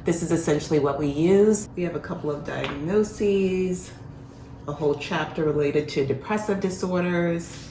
This is essentially what we use. We have a couple of diagnoses, a whole chapter related to depressive disorders.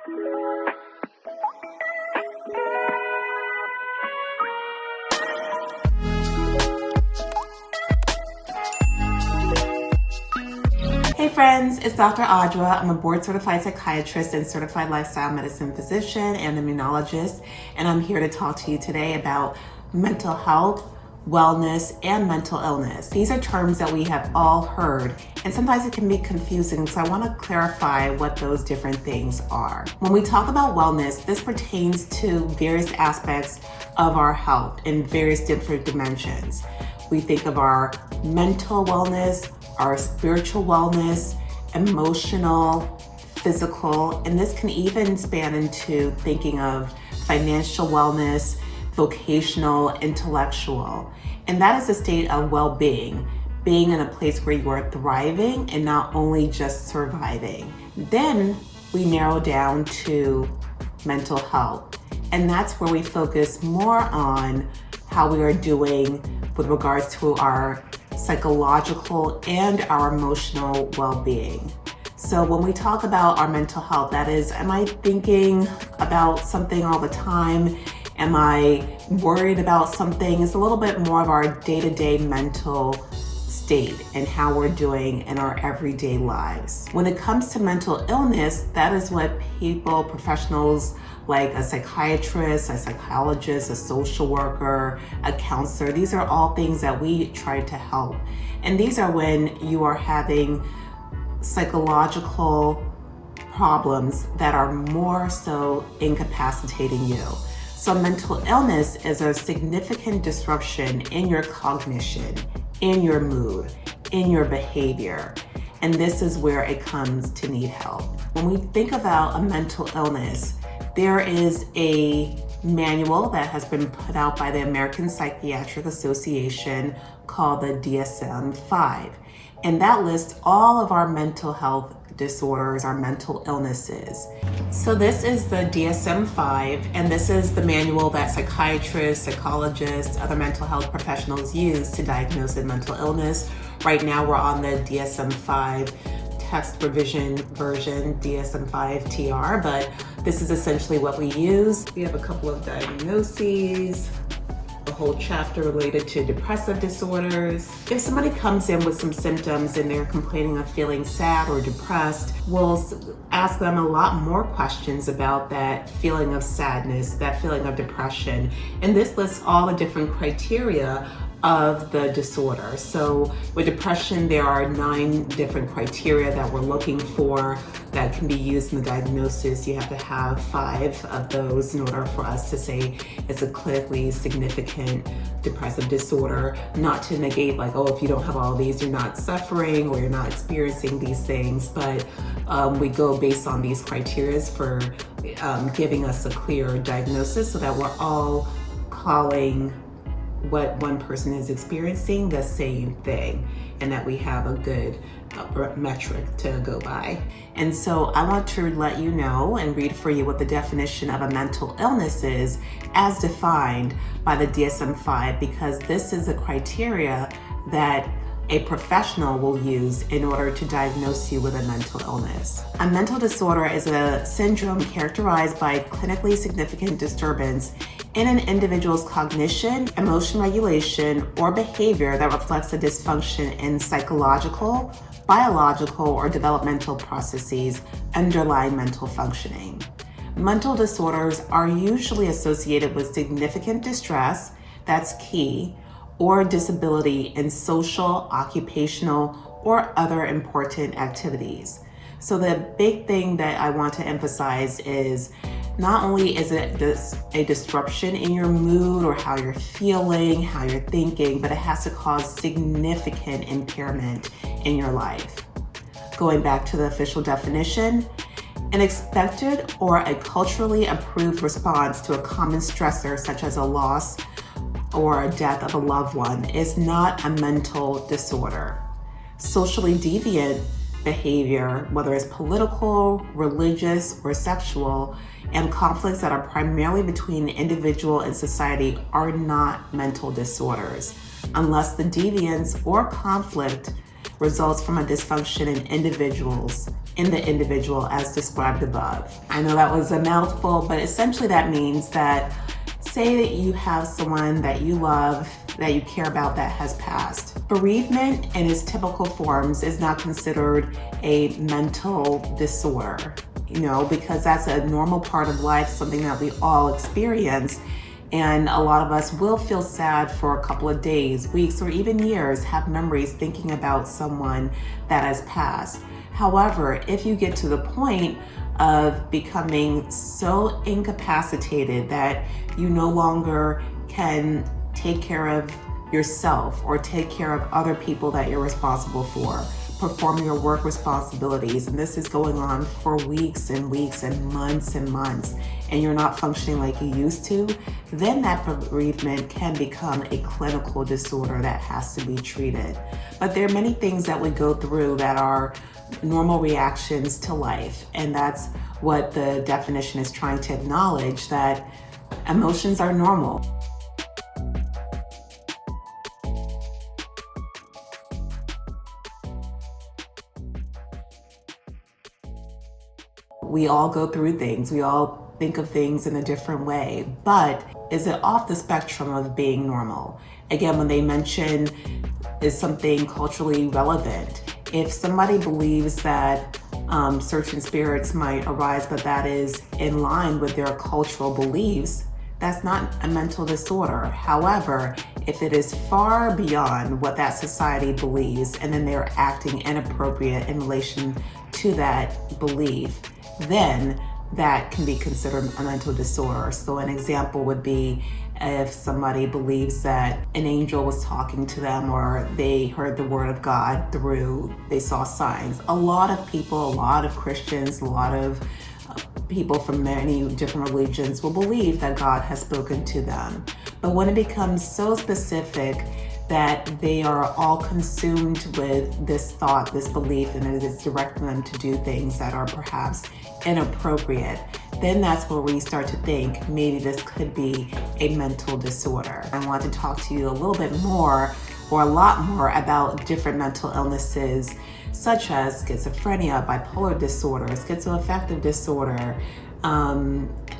Hey friends, it's Dr. Adjoa. I'm a board-certified psychiatrist and certified lifestyle medicine physician and immunologist, and I'm here to talk to you today about mental health, wellness, and mental illness. These are terms that we have all heard, and sometimes it can be confusing, so I want to clarify what those different things are. When we talk about wellness, this pertains to various aspects of our health in various different dimensions. We think of our mental wellness, our spiritual wellness, emotional, physical, and this can even span into thinking of financial wellness, vocational, intellectual. And that is a state of well-being, being in a place where you are thriving and not only just surviving. Then we narrow down to mental health, and that's where we focus more on how we are doing with regards to our psychological and our emotional well-being. So when we talk about our mental health, that is, am I thinking about something all the time? Am I worried about something? It's a little bit more of our day-to-day mental state and how we're doing in our everyday lives. When it comes to mental illness, that is what people, professionals like a psychiatrist, a psychologist, a social worker, a counselor, these are all things that we try to help. And these are when you are having psychological problems that are more so incapacitating you. So mental illness is a significant disruption in your cognition, in your mood, in your behavior. And this is where it comes to need help. When we think about a mental illness, there is a manual that has been put out by the American Psychiatric Association called the DSM-V. And that lists all of our mental health disorders, our mental illnesses. So this is the DSM-V, and this is the manual that psychiatrists, psychologists, other mental health professionals use to diagnose a mental illness. Right now we're on the DSM-V text revision version, DSM-V TR, but this is essentially what we use. We have a couple of diagnoses, a whole chapter related to depressive disorders. If somebody comes in with some symptoms and they're complaining of feeling sad or depressed, we'll ask them a lot more questions about that feeling of sadness, that feeling of depression. And this lists all the different criteria of the disorder. So with depression, there are 9 different criteria that we're looking for that can be used in the diagnosis. You have to have 5 of those in order for us to say it's a clinically significant depressive disorder. Not to negate like, oh, if you don't have all of these, you're not suffering or you're not experiencing these things, but we go based on these criteria for giving us a clear diagnosis so that we're all calling what one person is experiencing the same thing, and that we have a good metric to go by. And so I want to let you know and read for you what the definition of a mental illness is as defined by the DSM-V, because this is a criteria that a professional will use in order to diagnose you with a mental illness. A mental disorder is a syndrome characterized by clinically significant disturbance in an individual's cognition, emotion regulation, or behavior that reflects a dysfunction in psychological, biological, or developmental processes underlying mental functioning. Mental disorders are usually associated with significant distress, that's key, or disability in social, occupational, or other important activities. So the big thing that I want to emphasize is not only is it a disruption in your mood or how you're feeling, how you're thinking, but it has to cause significant impairment in your life. Going back to the official definition, an expected or a culturally approved response to a common stressor such as a loss or a death of a loved one is not a mental disorder. Socially deviant behavior, whether it's political, religious, or sexual, and conflicts that are primarily between the individual and society are not mental disorders. unless the deviance or conflict results from a dysfunction in the individual as described above. I know that was a mouthful, but essentially that means that say that you have someone that you love, that you care about, that has passed. Bereavement in its typical forms is not considered a mental disorder, because that's a normal part of life, something that we all experience. And a lot of us will feel sad for a couple of days, weeks, or even years, have memories thinking about someone that has passed. However, if you get to the point of becoming so incapacitated that you no longer can take care of yourself or take care of other people that you're responsible for, perform your work responsibilities, and this is going on for weeks and weeks and months, and you're not functioning like you used to, then that bereavement can become a clinical disorder that has to be treated. But there are many things that we go through that are normal reactions to life, and that's what the definition is trying to acknowledge, that emotions are normal. We all go through things. We all think of things in a different way, but is it off the spectrum of being normal? Again, when they mention is something culturally relevant, if somebody believes that certain spirits might arise, but that is in line with their cultural beliefs, that's not a mental disorder. However, if it is far beyond what that society believes and then they're acting inappropriate in relation to that belief, then that can be considered a mental disorder. So an example would be if somebody believes that an angel was talking to them, or they heard the word of God they saw signs. A lot of people, a lot of Christians, a lot of people from many different religions will believe that God has spoken to them. But when it becomes so specific that they are all consumed with this thought, this belief, and it is directing them to do things that are perhaps inappropriate, then that's where we start to think maybe this could be a mental disorder. I want to talk to you a little bit more, or a lot more, about different mental illnesses such as schizophrenia, bipolar disorder, schizoaffective disorder,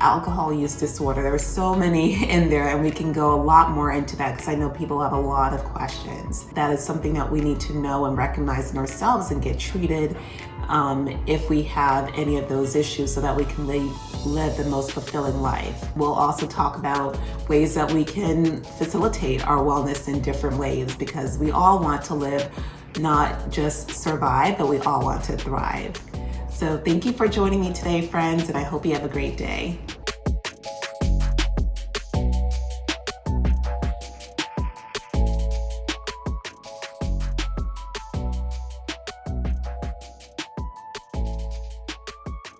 alcohol use disorder. There are so many in there, and we can go a lot more into that because I know people have a lot of questions. That is something that we need to know and recognize in ourselves and get treated if we have any of those issues, so that we can live the most fulfilling life. We'll also talk about ways that we can facilitate our wellness in different ways, because we all want to live, not just survive, but we all want to thrive. So thank you for joining me today, friends, and I hope you have a great day.